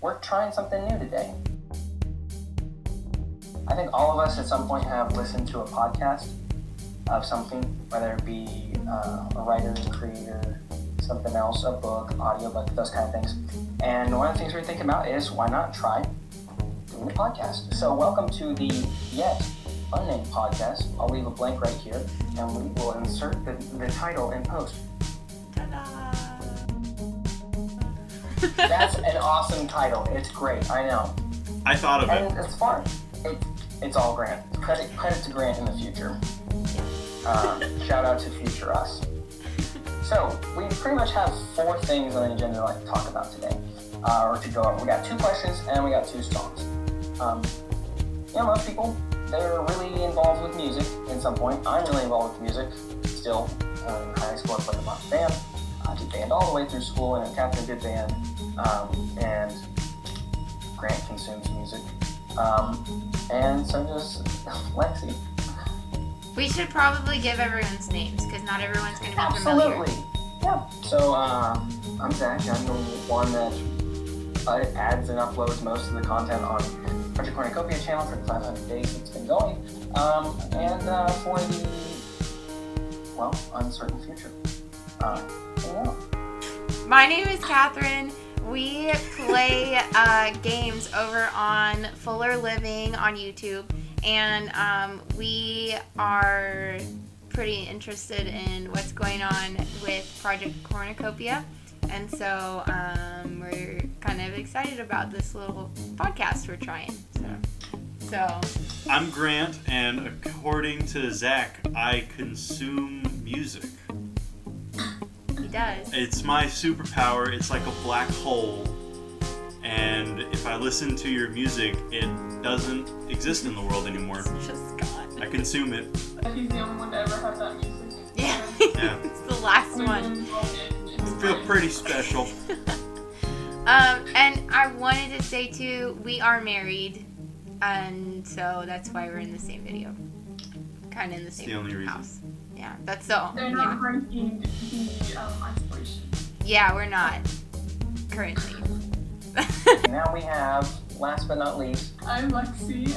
we're trying something new today. I think all of us at some point have listened to a podcast of something, whether it be a writer, creator, something else, a book, audiobook, those kind of things. And one of the things we're thinking about is why not try doing a podcast. So welcome to the yet unnamed podcast. I'll leave a blank right here and we will insert the title in post. Ta-da! That's an awesome title. It's great, I know. I thought of it. And it's fun. It's all Grant. Credit to Grant in the future. Shout out to future us. So, we pretty much have 4 things on the agenda to talk about today, or to go over. We got 2 questions and we got 2 songs. Most people, they're really involved with music at some point. I'm really involved with music still. In high school, I played in my band. I did band all the way through school, and Catherine did band, and Grant consumes music. And so does Lexi. We should probably give everyone's names, because not everyone's going to be familiar. Absolutely. Yeah. So, I'm Zach. I'm the one that adds and uploads most of the content on Project Cornucopia channel for the 500 days it's been going. And for the, uncertain future. My name is Catherine. We play games over on Fuller Living on YouTube. And we are pretty interested in what's going on with Project Cornucopia. And so we're kind of excited about this little podcast we're trying. So I'm Grant, and according to Zach, I consume music. He does. It's my superpower. It's like a black hole. And if I listen to your music, it doesn't exist in the world anymore. It's just gone. I consume it. He's the only one to ever have that music. Yeah. Yeah. It's the last one. I feel pretty special. And I wanted to say too, we are married, and so that's why we're in the same video. Kind of in the same house. Yeah, that's so. They're not breaking the isolation. Yeah, we're not. Currently. Now we have, last but not least, I'm Lexi.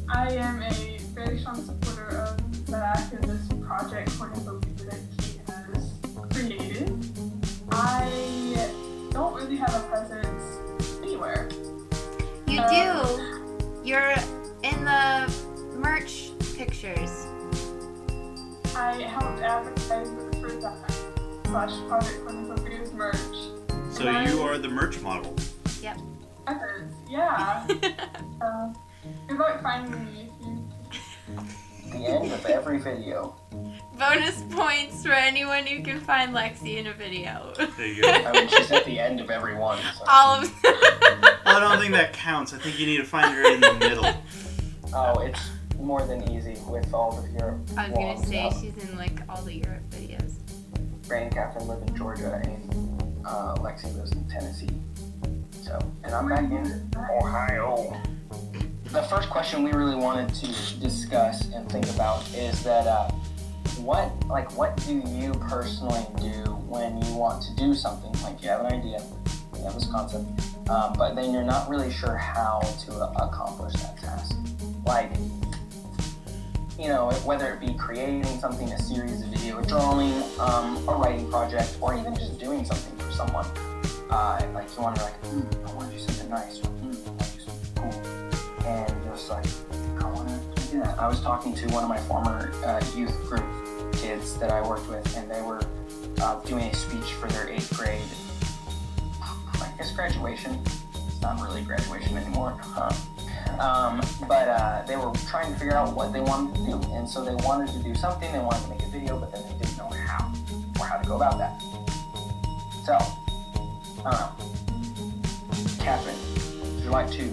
I am a very strong supporter of Zach and this project Cornucopia that he has created. I don't really have a presence anywhere. You do. You're in the merch pictures. I helped advertise for Zach / Project Cornucopia's merch. So you are the merch model. Yep. Yeah. Good luck finding me if you... the end of every video. Bonus points for anyone who can find Lexi in a video. There you go. I mean, she's at the end of every one. So. All of them. I don't think that counts. I think you need to find her in the middle. Oh, it's more than easy with all of Europe. I was going to say, she's in all the Europe videos. Grant and Catherine live in Georgia, and Lexi lives in Tennessee. So, and I'm back in Ohio. The first question we really wanted to discuss and think about is that what do you personally do when you want to do something? Like, you have an idea, you have this concept, but then you're not really sure how to accomplish that task. Like, whether it be creating something, a series, a video, a drawing, a writing project, or even just doing something for someone. Like, you want to I want to do something nice, or I want to do something cool. And just I want to do that. I was talking to one of my former youth group kids that I worked with, and they were doing a speech for their 8th grade, I guess graduation. It's not really graduation anymore. But they were trying to figure out what they wanted to do. And so they wanted to do something, they wanted to make a video, but then they didn't know how, or how to go about that. So, I don't know. Catherine, would you like to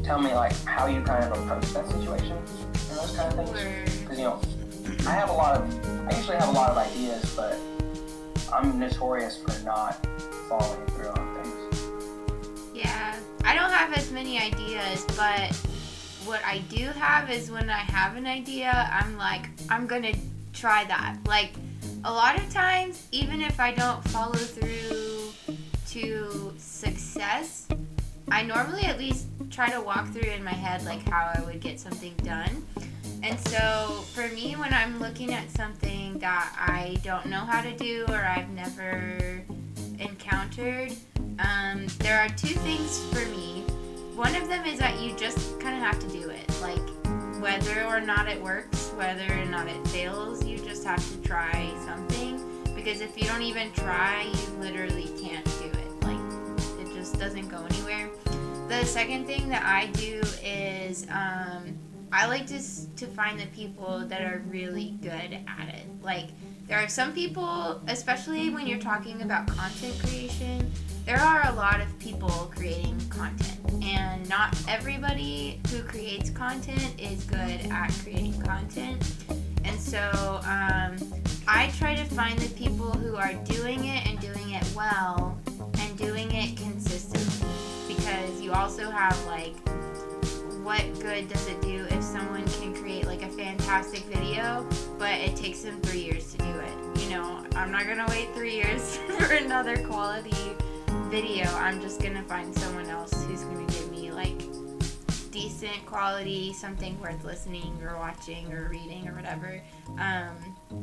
tell me how you kind of approach that situation and those kind of things? Because I usually have a lot of ideas, but I'm notorious for not following through on things. Yeah, I don't have as many ideas, but what I do have is when I have an idea, I'm gonna try that. A lot of times, even if I don't follow through to to success, I normally at least try to walk through in my head like how I would get something done. And so for me, when I'm looking at something that I don't know how to do or I've never encountered, there are two things for me. One of them is that you just kind of have to do it. Like, whether or not it works, whether or not it fails, you just have to try something. Because if you don't even try, you literally can't do it. Like, it just doesn't go anywhere. The second thing that I do is I like to find the people that are really good at it. Like, there are some people, especially when you're talking about content creation, there are a lot of people creating content, and not everybody who creates content is good at creating content. And so I try to find the people who are doing it and doing it well and doing it consistently, because you also have, like, what good does it do if someone can create like a fantastic video, but it takes them 3 years to do it? You know, I'm not gonna wait 3 years for another quality video. I'm just gonna find someone else who's gonna give me like decent quality, something worth listening or watching or reading or whatever,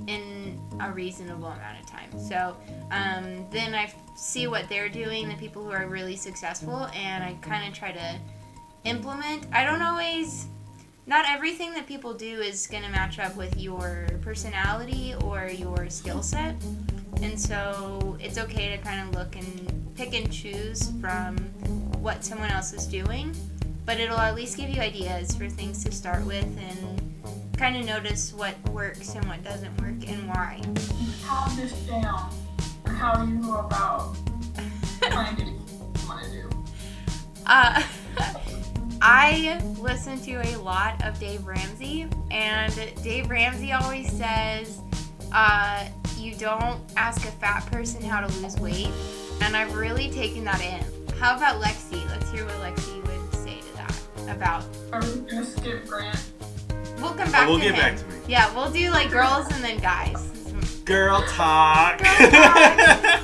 in a reasonable amount of time. So then I see what they're doing, the people who are really successful, and I kind of try to implement. I don't always, not everything that people do is going to match up with your personality or your skill set. And so it's okay to kind of look and pick and choose from what someone else is doing, but it'll at least give you ideas for things to start with and kind of notice what works and what doesn't work and why. Have this down. How do you go about trying to do what you want to do? I listen to a lot of Dave Ramsey, and Dave Ramsey always says, you don't ask a fat person how to lose weight, and I've really taken that in. How about Lexi? Let's hear what Lexi would say to that about. Are we gonna skip Grant? We'll come back to him. We'll get back to me. Yeah, we'll do like girls and then guys. Girl talk. Girl talk.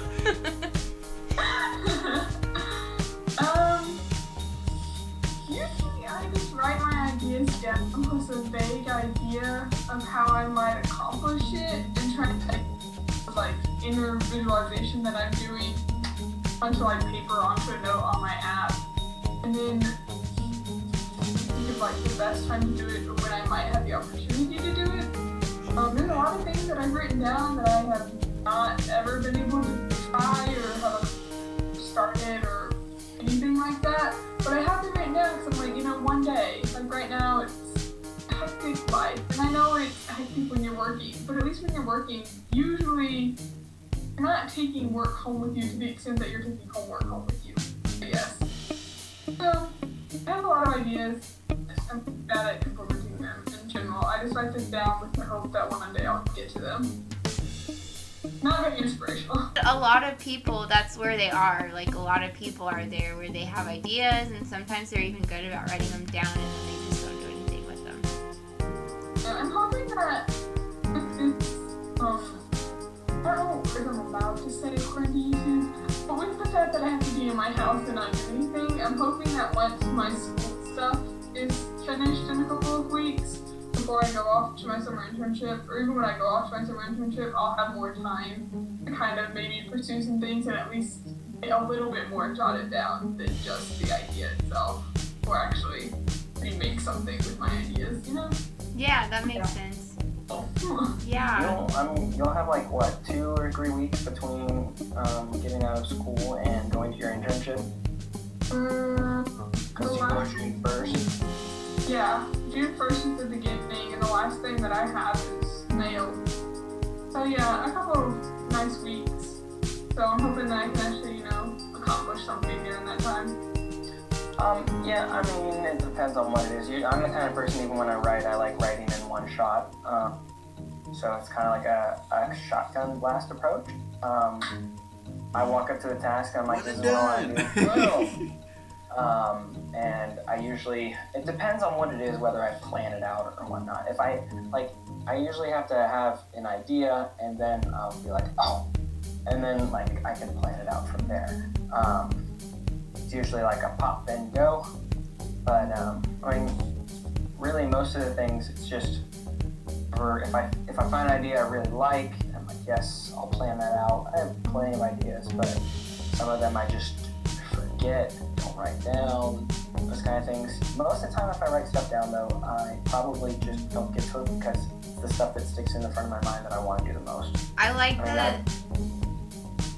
Usually I just write my ideas down with a vague idea of how I might accomplish it and try to take like inner visualization that I'm doing onto like paper, onto a note on my app, and then think of like the best time to do it when I might have the opportunity to do it. There's a lot of things that I've written down that I have not ever been able to try or have started or anything like that, but I have them written down because I'm like, one day, like right now, it's a hectic life, and I know it's hectic when you're working, but at least when you're working, usually you're not taking work home with you to the extent that you're taking homework home with you, I guess. So, I have a lot of ideas. I'm bad at implementing them in general. I just write them down with the hope that one day I'll get to them. Not very inspirational. A lot of people, that's where they are. Like, a lot of people are there where they have ideas, and sometimes they're even good about writing them down, and then they just don't do anything with them. Yeah, I'm hoping that it's, I don't know if I'm allowed to say according to YouTube, but with the fact that I have to be in my house and not do anything, I'm hoping that once my school stuff is finished in a couple of weeks, before I go off to my summer internship, or even when I go off to my summer internship, I'll have more time to kind of maybe pursue some things and at least get a little bit more jotted down than just the idea itself, or actually remake something with my ideas, Yeah, that makes sense. Yeah. You'll have like what, 2 or 3 weeks between getting out of school and going to your internship? Because you go June 1st. Yeah, June 1st is the beginning, and the last thing that I have is mail. So yeah, a couple of nice weeks. So I'm hoping that I can actually, accomplish something during that time. Yeah, I mean, it depends on what it is. I'm the kind of person, even when I write, I like writing in one shot. So it's kind of like a shotgun blast approach. I walk up to the task, I'm like, this is what I do. And I usually, it depends on what it is, whether I plan it out or whatnot. If I usually have to have an idea, and then I'll be like, oh, and then like I can plan it out from there. It's usually like a pop then go, but I mean, really most of the things it's just for if I find an idea I really like, I'm like yes, I'll plan that out. I have plenty of ideas, but some of them I just forget, don't write down, those kind of things. Most of the time if I write stuff down though, I probably just don't get to it because it's the stuff that sticks in the front of my mind that I want to do the most. I like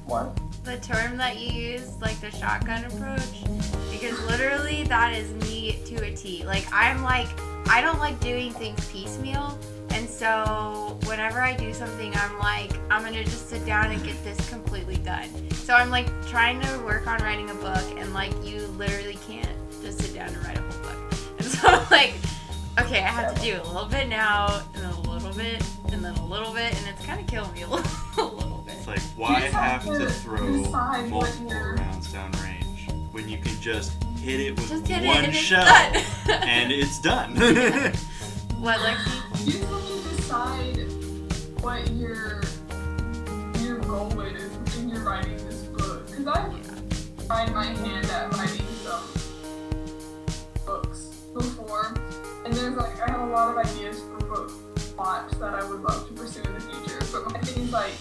What? the term that you use, like the shotgun approach, because literally that is me to a T. Like I don't like doing things piecemeal, and so whenever I do something, I'm like, I'm gonna just sit down and get this completely done. So I'm like trying to work on writing a book, and like you literally can't just sit down and write a whole book. And so I'm like, okay, I have to do a little bit now, and then a little bit, and then a little bit, and it's kind of killing me a little bit. It's like, why have to throw multiple rounds downrange when you can just hit it with one shell and it's done? What, Lexi? You just have to decide what your goal is when you're writing this book. Because I've tried my hand at writing some books before, and there's like, I have a lot of ideas for book plots that I would love to pursue in the future. But my thing is like,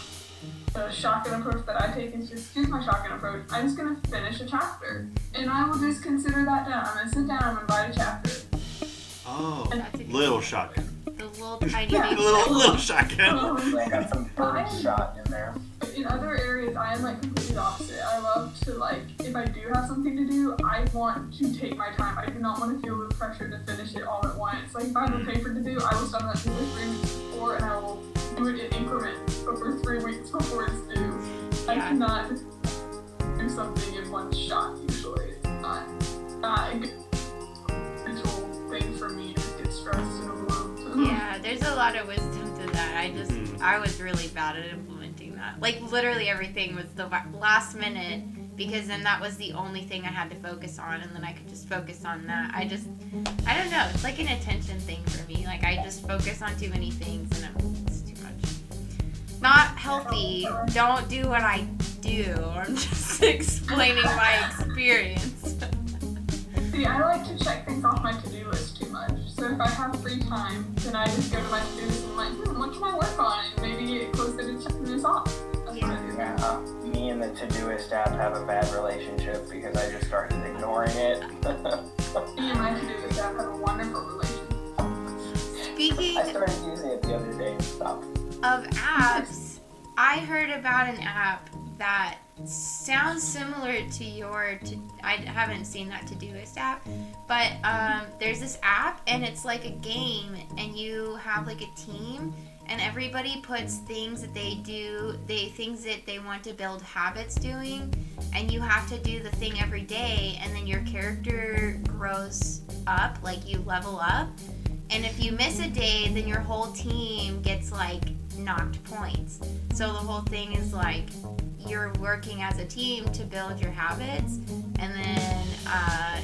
the shotgun approach that I take is just, here's my shotgun approach. I'm just going to finish a chapter. And I will just consider that done. I'm going to sit down, I'm going to write a chapter. Oh, little shotgun. The little tiny Yeah. baby. Little shotgun. I got some bird shot in there. In other areas, I am like completely opposite. I love to like, if I do have something to do, I want to take my time. I do not want to feel the pressure to finish it all at once. Like if I have a paper to do, I will start that paper 3 weeks before, and I will do it in increments over 3 weeks before it's due. I cannot just do something in one shot. Usually, it's not a good mental thing for me to get stressed and overwhelmed. Yeah, there's a lot of wisdom to that. I was really bad at implementing that. Like literally everything was the last minute, because then that was the only thing I had to focus on, and then I could just focus on that. I don't know, it's like an attention thing for me. Like I just focus on too many things, and it's too much. Not healthy. Don't do what I do. I'm just explaining my experience. See, I like to check things off my to-do list too much. So if I have free time, then I just go to my to-do list and I'm like, what can I work on? And maybe get closer to checking this off. That's what I do. Yeah, me and the Todoist app have a bad relationship because I just started ignoring it. Me and my to-do list app have a wonderful relationship. Speaking I started using it the other day and stopped. of apps, I heard about an app that sounds similar to I haven't seen that Todoist app, but there's this app and it's like a game, and you have like a team, and everybody puts things that they do, things that they want to build habits doing, and you have to do the thing every day, and then your character grows up, like you level up. And if you miss a day, then your whole team gets like knocked points. So the whole thing is like you're working as a team to build your habits, and then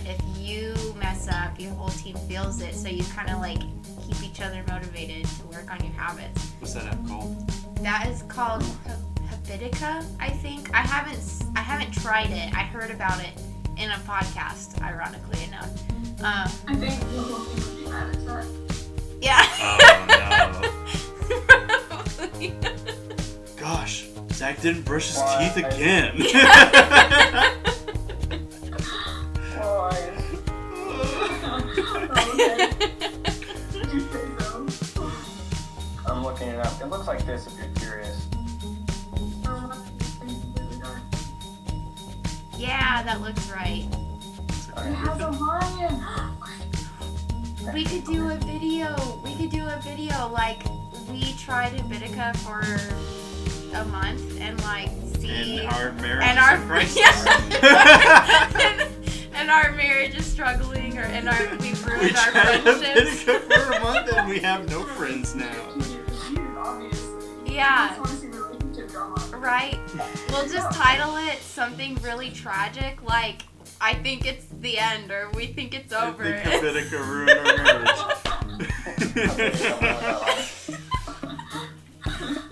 if you mess up, your whole team feels it. So you kind of like keep each other motivated to work on your habits. What's that app called? That is called Habitica, I think. I haven't tried it. I heard about it in a podcast, ironically enough. I think the whole thing would be mad at that. Yeah. Oh no. Gosh, Zach didn't brush his teeth again. Why? Okay. Did you say so? I'm looking it up. It looks like this if you're curious. Yeah, that looks right. It has a lion. We could do a video. Like, we tried Habitica for a month and like see. And our marriage And is our in crisis. and our marriage is struggling, we've We ruined our tried friendships. Habitica for a month and we have no friends now. Obviously. Yeah. I just want to see relationship drama. Right? We'll just title it something really tragic, like I think it's the end, or we think it's over. I think Habitica ruined our marriage.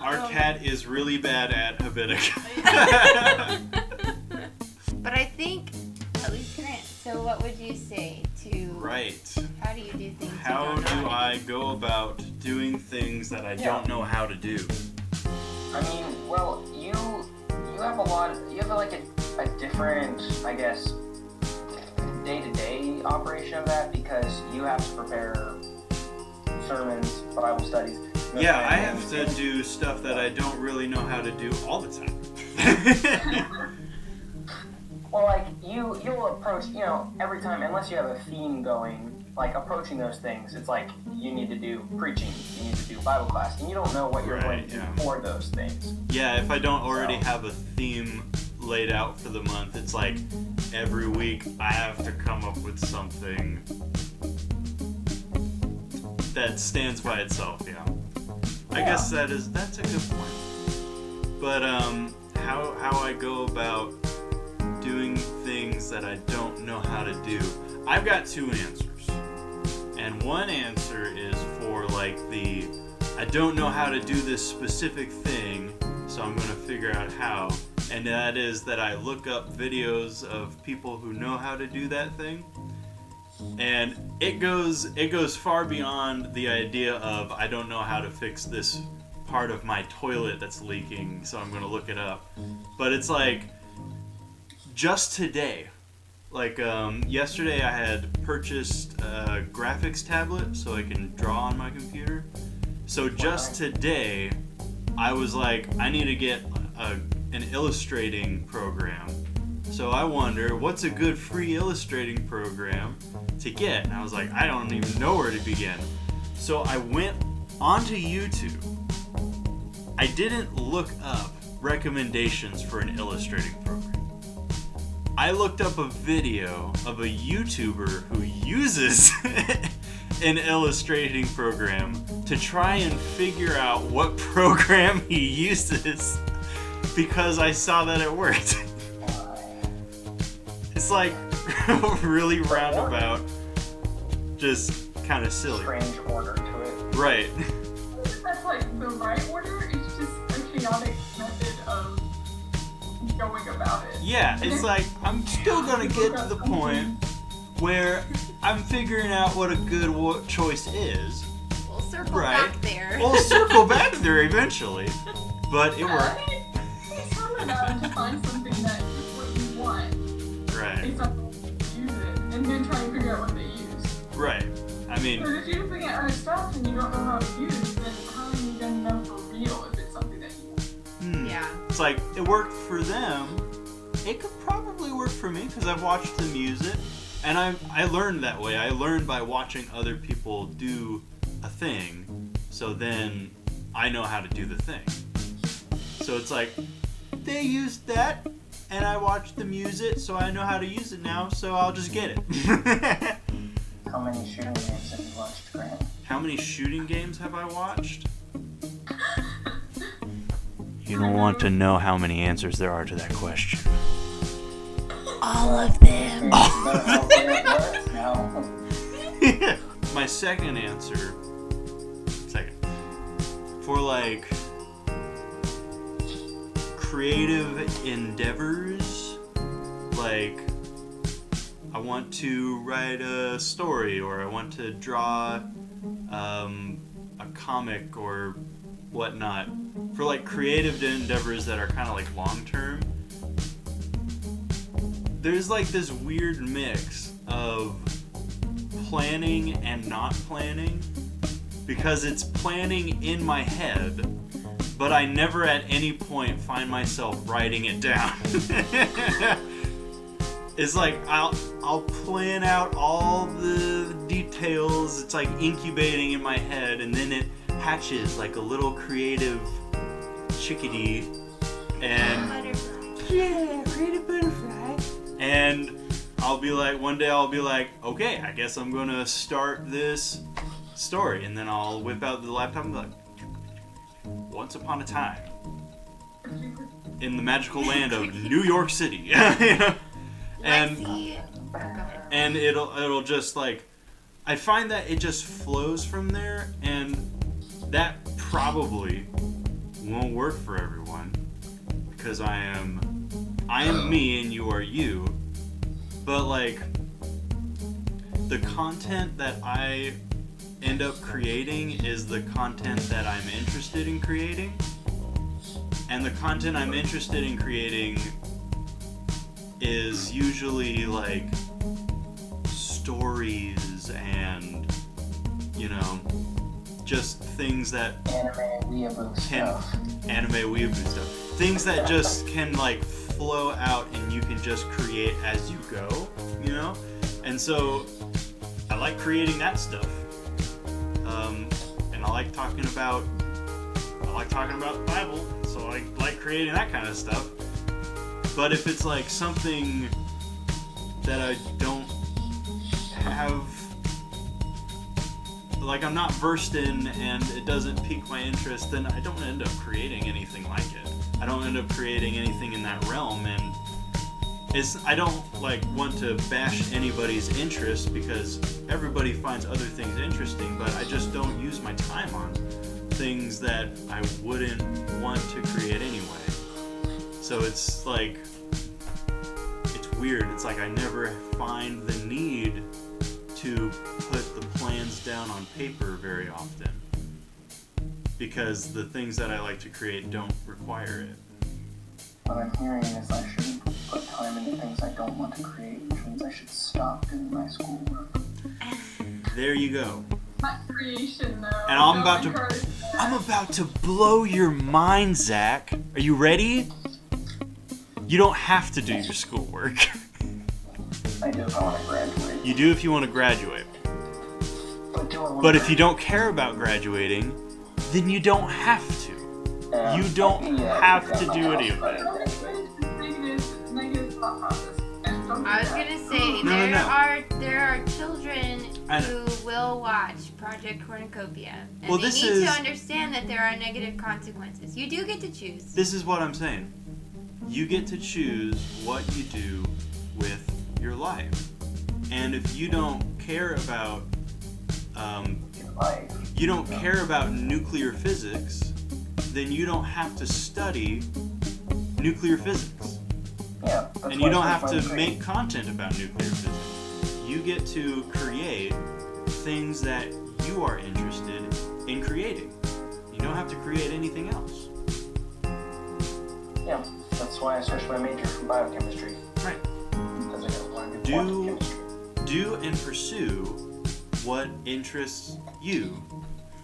Our cat is really bad at Habitic. But I think, at least Grant, so what would you say to... Right. How do you do things How you don't know do how I go about doing things that I don't know how to do? I mean, well, you have like a different, I guess, day-to-day operation of that because you have to prepare sermons, Bible studies. Yeah, I have to do stuff that I don't really know how to do all the time. Well, like, you'll approach, every time, unless you have a theme going, like, approaching those things, it's like, you need to do preaching, you need to do Bible class, and you don't know what you're going to do for those things. Yeah, if I don't already have a theme laid out for the month, it's like, every week I have to come up with something that stands by itself, yeah. I guess that's a good point. But, how I go about doing things that I don't know how to do. I've got two answers. And one answer is for like I don't know how to do this specific thing, so I'm going to figure out how. And that is that I look up videos of people who know how to do that thing. And it goes far beyond the idea of I don't know how to fix this part of my toilet that's leaking, so I'm going to look it up. But it's like just today, like yesterday I had purchased a graphics tablet so I can draw on my computer. So just today I was like, I need to get an illustrating program. So I wonder, what's a good free illustrating program to get? And I was like, I don't even know where to begin. So I went onto YouTube. I didn't look up recommendations for an illustrating program. I looked up a video of a YouTuber who uses an illustrating program to try and figure out what program he uses because I saw that it worked. It's like really roundabout, just kind of silly. Strange order to it. Right. That's like the right order. It's just a chaotic method of going about it. Yeah, it's like I'm still gonna get to the point where I'm figuring out what a good choice is. We'll circle Right. back there. We'll circle back there eventually, but it worked. It's hard enough to find something that is what you want. Right. It's not use it, and then try and figure out what they use. Right. I mean, Because if you're looking at other stuff and you don't know how to use, then how are you gonna know for real if it's something that you want? Yeah. it's like it worked for them. It could probably work for me because I've watched them use it, and I learned that way. I learned by watching other people do a thing, so then I know how to do the thing. So it's like they used that, and I watched them use it, so I know how to use it now, so I'll just get it. How many shooting games have you watched, Grant? How many shooting games have I watched? You don't want to know how many answers there are to that question. All of them. No. My second answer, for like creative endeavors, like I want to write a story, or I want to draw a comic or whatnot. For like creative endeavors that are kind of like long term, there's like this weird mix of planning and not planning, because it's planning in my head, but I never at any point find myself writing it down. It's like I'll plan out all the details. It's like incubating in my head, and then it hatches like a little creative chickadee, and yeah, creative butterfly. And I'll be like, one day I'll be like, okay, I guess I'm gonna start this story, and then I'll whip out the laptop and be like, once upon a time in the magical land of New York City. You know? And it'll just like, I find that it just flows from there, and that probably won't work for everyone because I am me and you are you. But like the content that I end up creating is the content that I'm interested in creating. And the content I'm interested in creating is usually like stories and, you know, just things that anime weeaboo stuff. Things that just can like flow out and you can just create as you go, you know? And so I like creating that stuff. And I like talking about the Bible, so I like creating that kind of stuff. But if it's like something that I don't have, like I'm not versed in and it doesn't pique my interest, then I don't end up creating anything like it. I don't end up creating anything in that realm, and I don't like want to bash anybody's interest because everybody finds other things interesting, but I just don't use my time on things that I wouldn't want to create anyway. So it's like, it's weird. It's like I never find the need to put the plans down on paper very often because the things that I like to create don't require it. What I'm hearing is I shouldn't put time into things I don't want to create, which means I should stop doing my schoolwork. There you go. Not creation though. And I'm about to blow your mind, Zach. Are you ready? You don't have to do your schoolwork. I do if I want to graduate. You do if you want to graduate. But if you don't care about graduating, then you don't have to. You don't have to do it either. I was gonna say there are children who will watch Project Cornucopia, and they need to understand that there are negative consequences. You do get to choose. This is what I'm saying. You get to choose what you do with your life, and if you don't care about nuclear physics, then you don't have to study nuclear physics. Yeah, and you don't have to make content about nuclear physics. You get to create things that you are interested in creating. You don't have to create anything else. Yeah, that's why I switched my major from biochemistry. Right. Because I don't want to do quantum chemistry. Do and pursue what interests you.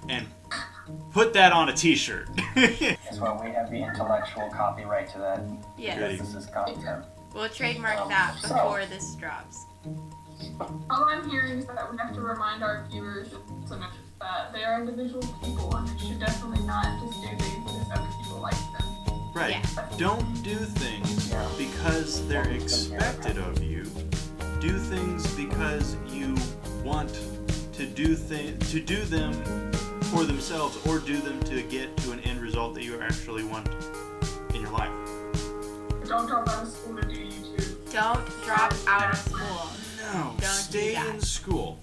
And put that on a t-shirt. That's why we have the intellectual copyright to that. Yes. This is content. We'll trademark that before this drops. All I'm hearing is that we have to remind our viewers that they are individual people and they should definitely not just do things because other people like them. Right. Yeah. Don't do things because they're expected of you. Do things because you want to do them for themselves, or do them to get to an end result that you actually want in your life. Don't drop out of school to do YouTube. Don't drop out of school. No, Don't stay do that. in school.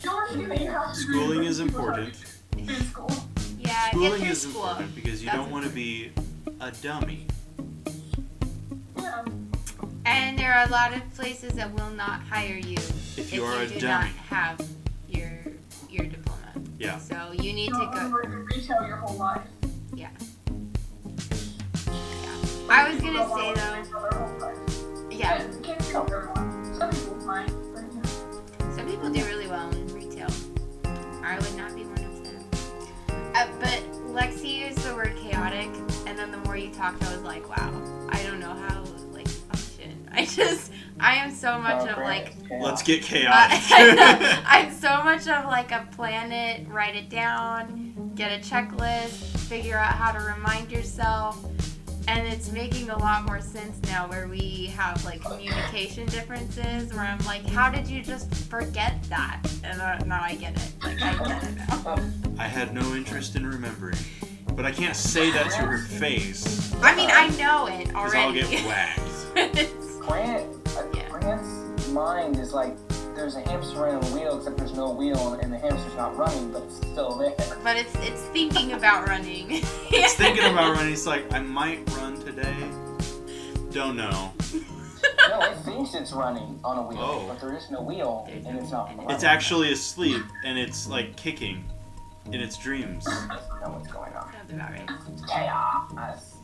Schooling Schooling is important. In school. Yeah, Schooling get through is school. important because you don't want to be a dummy. Yeah. And there are a lot of places that will not hire you If you are a do dummy. not have your diploma. Yeah. So you need to go. Work in retail your whole life. Yeah. I was gonna say though. Yeah. Can't do everyone. Some people might, but yeah. Some people do really well in retail. I would not be one of them. But Lexi used the word chaotic, and then the more you talked, I was like, wow, I don't know how like function. I am so much of like. Let's get chaotic. I'm so much of like a plan it, write it down, get a checklist, figure out how to remind yourself. And it's making a lot more sense now where we have like communication differences where I'm like, how did you just forget that? And now I get it. Like, I get it now. I had no interest in remembering. But I can't say that to her face. I mean, I know it Because I'll already. get whacked. Grant's mind is like, there's a hamster running on a wheel, except there's no wheel and the hamster's not running, but it's still there. But it's thinking about running. It's thinking about running. It's like, I might run today. Don't know. No, it thinks it's running on a wheel, but there is no wheel, and it's not running. It's actually asleep, and it's like kicking in its dreams. I don't know what's going on. Sounds about right. Chaos.